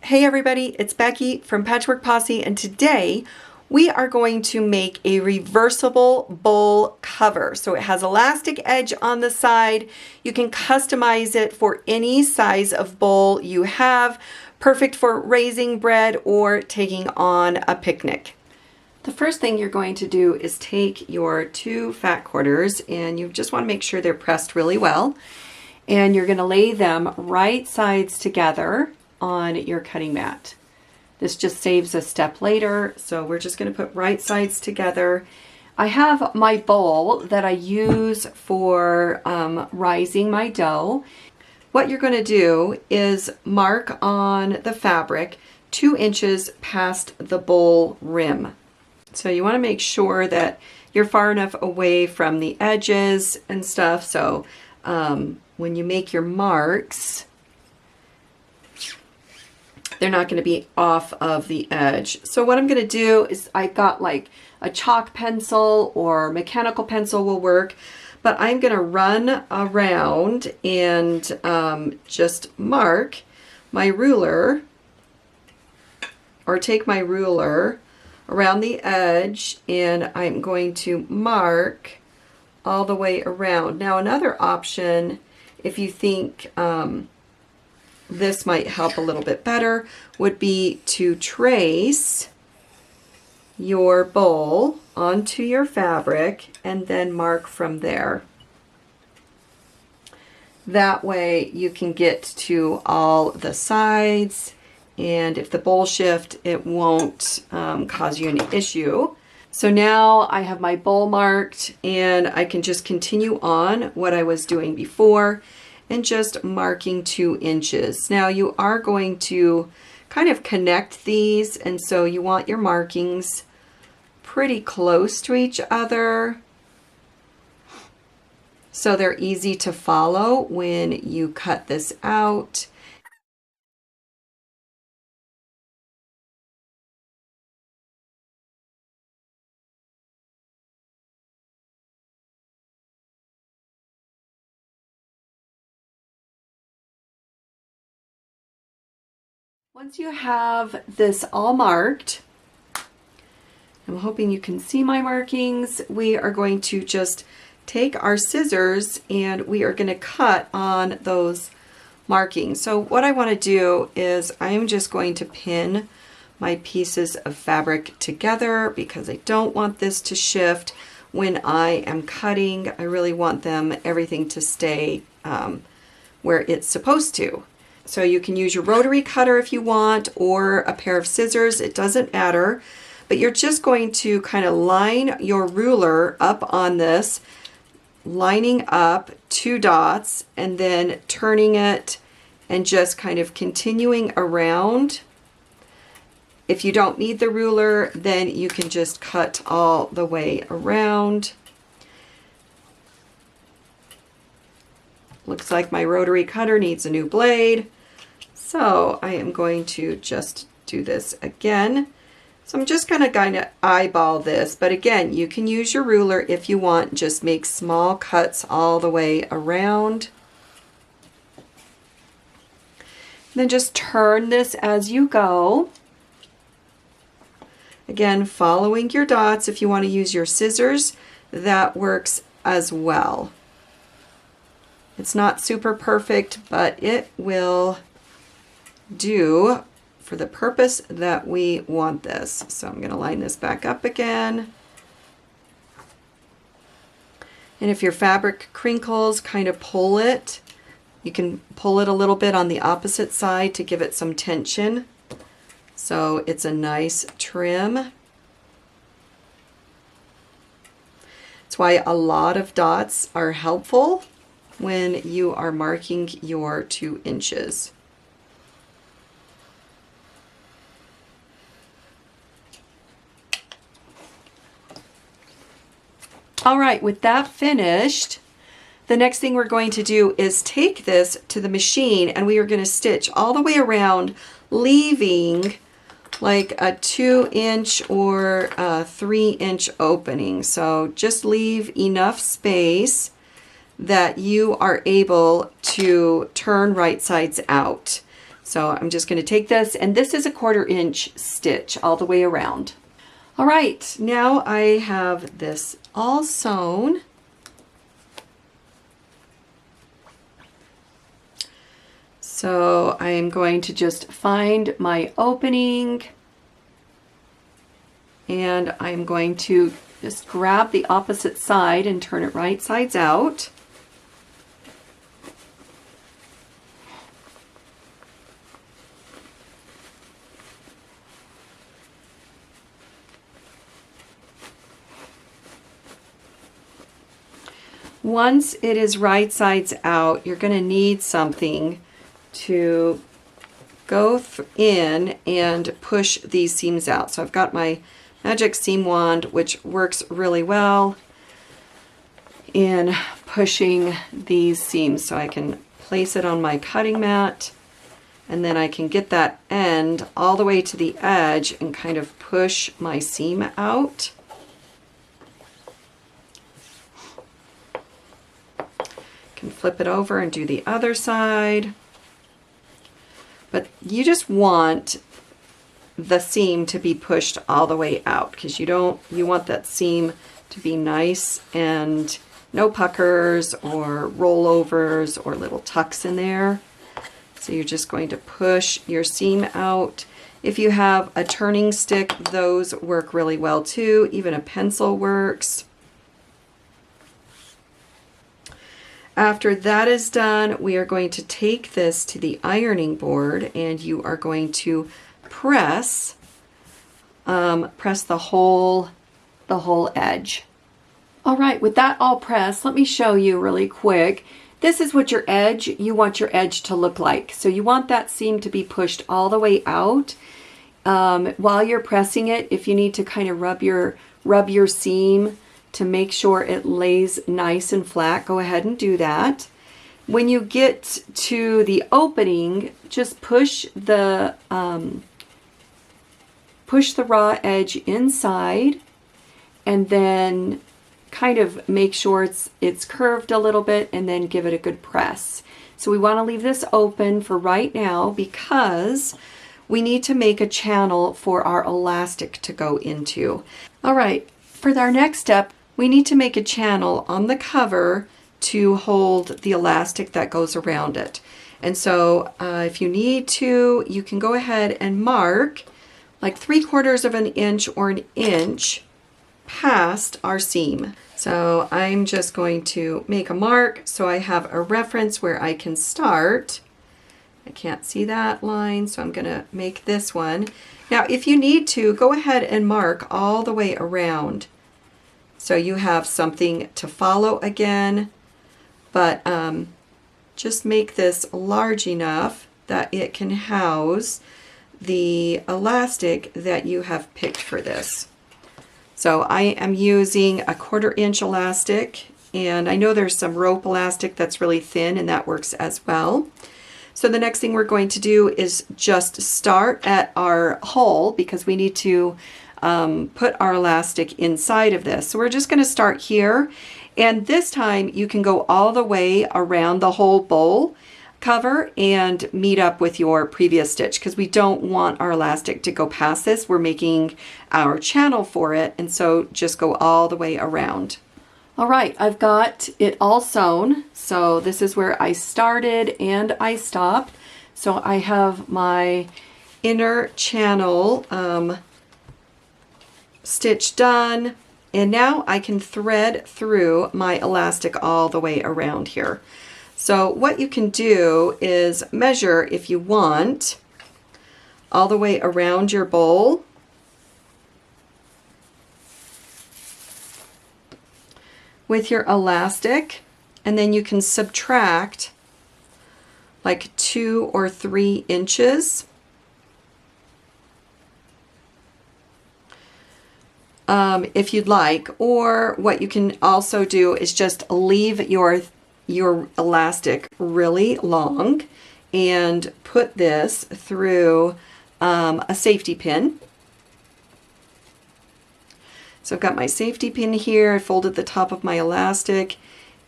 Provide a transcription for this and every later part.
Hey everybody, it's Becky from Patchwork Posse, and today we are going to make a reversible bowl cover. So it has elastic edge on the side. You can customize it for any size of bowl you have, perfect for raising bread or taking on a picnic. The first thing you're going to do is take your two fat quarters, and you just want to make sure they're pressed really well, and you're going to lay them right sides together on your cutting mat. This just saves a step later, so we're just going to put right sides together. I have my bowl that I use for rising my dough. What you're going to do is mark on the fabric 2 inches past the bowl rim. So you want to make sure that you're far enough away from the edges and stuff, so when you make your marks, they're not going to be off of the edge. So what I'm going to do is I got like a chalk pencil or mechanical pencil will work, but I'm going to run around and just mark my ruler, or take my ruler around the edge, and I'm going to mark all the way around. Now another option, if you think this might help a little bit better, would be to trace your bowl onto your fabric and then mark from there. That way you can get to all the sides, and if the bowl shift, it won't cause you any issue. So now I have my bowl marked, and I can just continue on what I was doing before and just marking 2 inches. Now you are going to kind of connect these, and so you want your markings pretty close to each other so they're easy to follow when you cut this out. Once you have this all marked, I'm hoping you can see my markings, we are going to just take our scissors and we are going to cut on those markings. So what I want to do is I'm just going to pin my pieces of fabric together because I don't want this to shift when I am cutting. I really want everything to stay where it's supposed to. So you can use your rotary cutter if you want, or a pair of scissors, it doesn't matter. But you're just going to kind of line your ruler up on this, lining up 2 dots, and then turning it and just kind of continuing around. If you don't need the ruler, then you can just cut all the way around. Looks like my rotary cutter needs a new blade. So I am going to just do this again. So I'm just going to kind of eyeball this, but again, you can use your ruler if you want. Just make small cuts all the way around. Then just turn this as you go. Again, following your dots. If you want to use your scissors, that works as well. It's not super perfect, but it will do for the purpose that we want this. So I'm going to line this back up again. And if your fabric crinkles, kind of pull it. You can pull it a little bit on the opposite side to give it some tension, so it's a nice trim. That's why a lot of dots are helpful when you are marking your 2 inches. All right, with that finished, the next thing we're going to do is take this to the machine, and we are going to stitch all the way around, leaving like a 2-inch or a 3-inch opening. So just leave enough space that you are able to turn right sides out. So I'm just going to take this, and this is a 1/4 inch stitch all the way around. All right, now I have this all sewn. So I'm going to just find my opening, and I'm going to just grab the opposite side and turn it right sides out. Once it is right sides out, you're going to need something to go in and push these seams out. So I've got my magic seam wand, which works really well in pushing these seams. So I can place it on my cutting mat, and then I can get that end all the way to the edge and kind of push my seam out. Can flip it over and do the other side. But you just want the seam to be pushed all the way out, because you want that seam to be nice and no puckers or rollovers or little tucks in there. So you're just going to push your seam out. If you have a turning stick, those work really well too. Even a pencil works. After that is done, we are going to take this to the ironing board, and you are going to press the whole edge. All right, with that all pressed, let me show you really quick. This is what you want your edge to look like. So you want that seam to be pushed all the way out. While you're pressing it, if you need to kind of rub your seam to make sure it lays nice and flat, go ahead and do that. When you get to the opening, just push the raw edge inside, and then kind of make sure it's curved a little bit, and then give it a good press. So we want to leave this open for right now because we need to make a channel for our elastic to go into. All right, for our next step, we need to make a channel on the cover to hold the elastic that goes around it. And so if you need to, you can go ahead and mark like 3/4 of an inch or an inch past our seam. So I'm just going to make a mark so I have a reference where I can start. I can't see that line, so I'm going to make this one. Now, if you need to, go ahead and mark all the way around, so you have something to follow again, but just make this large enough that it can house the elastic that you have picked for this. So I am using a 1/4 inch elastic, and I know there's some rope elastic that's really thin, and that works as well. So the next thing we're going to do is just start at our hole, because we need to put our elastic inside of this. So we're just going to start here, and this time you can go all the way around the whole bowl cover and meet up with your previous stitch, because we don't want our elastic to go past this. We're making our channel for it, and so just go all the way around. All right, I've got it all sewn. So this is where I started and I stopped. So I have my inner channel stitch done, and now I can thread through my elastic all the way around here. So what you can do is measure, if you want, all the way around your bowl. With your elastic, and then you can subtract like 2 or 3 inches. If you'd like, or what you can also do is just leave your elastic really long and put this through a safety pin. So I've got my safety pin here. I folded the top of my elastic,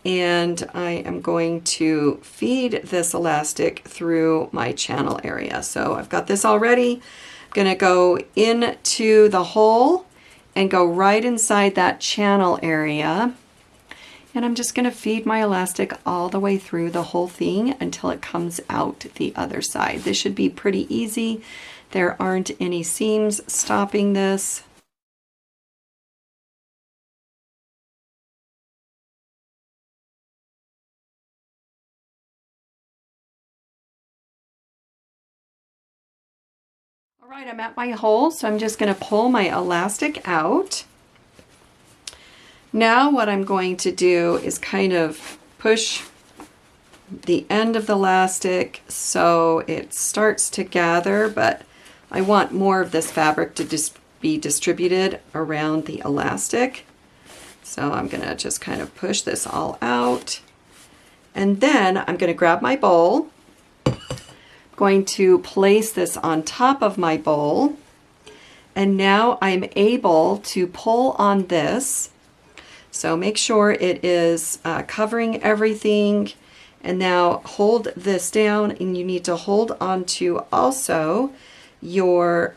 and I am going to feed this elastic through my channel area. So I've got this all ready. I'm going to go into the hole and go right inside that channel area. And I'm just going to feed my elastic all the way through the whole thing until it comes out the other side. This should be pretty easy. There aren't any seams stopping this. All right, I'm at my hole, so I'm just going to pull my elastic out. Now what I'm going to do is kind of push the end of the elastic so it starts to gather, but I want more of this fabric to be distributed around the elastic. So I'm going to just kind of push this all out. And then I'm going to grab my bowl. Going to place this on top of my bowl, and now I'm able to pull on this. So make sure it is covering everything, and now hold this down, and you need to hold on to also your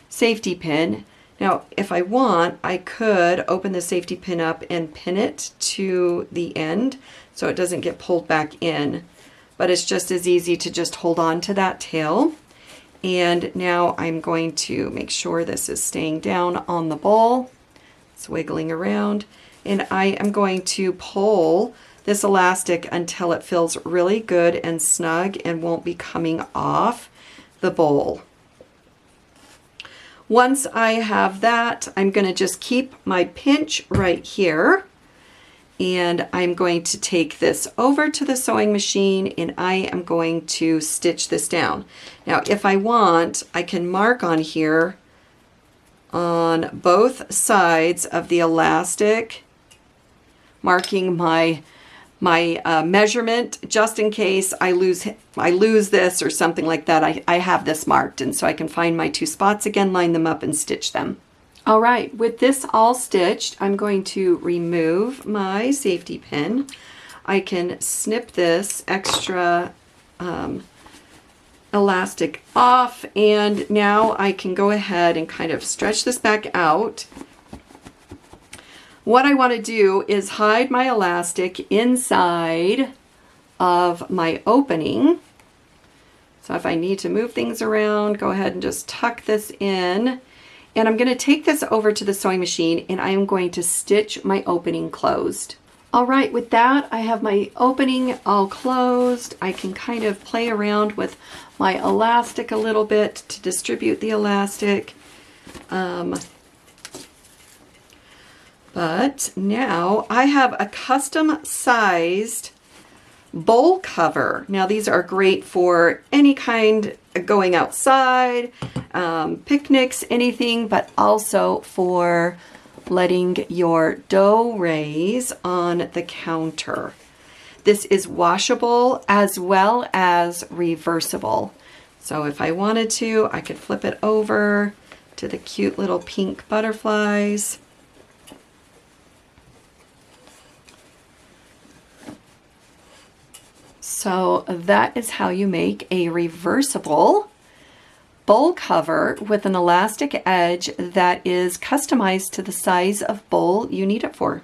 safety pin. Now if I want, I could open the safety pin up and pin it to the end so it doesn't get pulled back in. But it's just as easy to just hold on to that tail. And now I'm going to make sure this is staying down on the bowl. It's wiggling around. And I am going to pull this elastic until it feels really good and snug and won't be coming off the bowl. Once I have that, I'm going to just keep my pinch right here. And I'm going to take this over to the sewing machine, and I am going to stitch this down. Now, if I want, I can mark on here on both sides of the elastic, marking my measurement just in case I lose this or something like that. I have this marked, and so I can find my two spots again, line them up, and stitch them. All right, with this all stitched, I'm going to remove my safety pin. I can snip this extra elastic off, and now I can go ahead and kind of stretch this back out. What I want to do is hide my elastic inside of my opening. So if I need to move things around, go ahead and just tuck this in. And I'm going to take this over to the sewing machine, and I am going to stitch my opening closed. All right, with that, I have my opening all closed. I can kind of play around with my elastic a little bit to distribute the elastic. But now I have a custom sized bowl cover. Now these are great for any kind going outside, picnics, anything, but also for letting your dough raise on the counter. This is washable as well as reversible. So if I wanted to, I could flip it over to the cute little pink butterflies. So that is how you make a reversible bowl cover with an elastic edge that is customized to the size of bowl you need it for.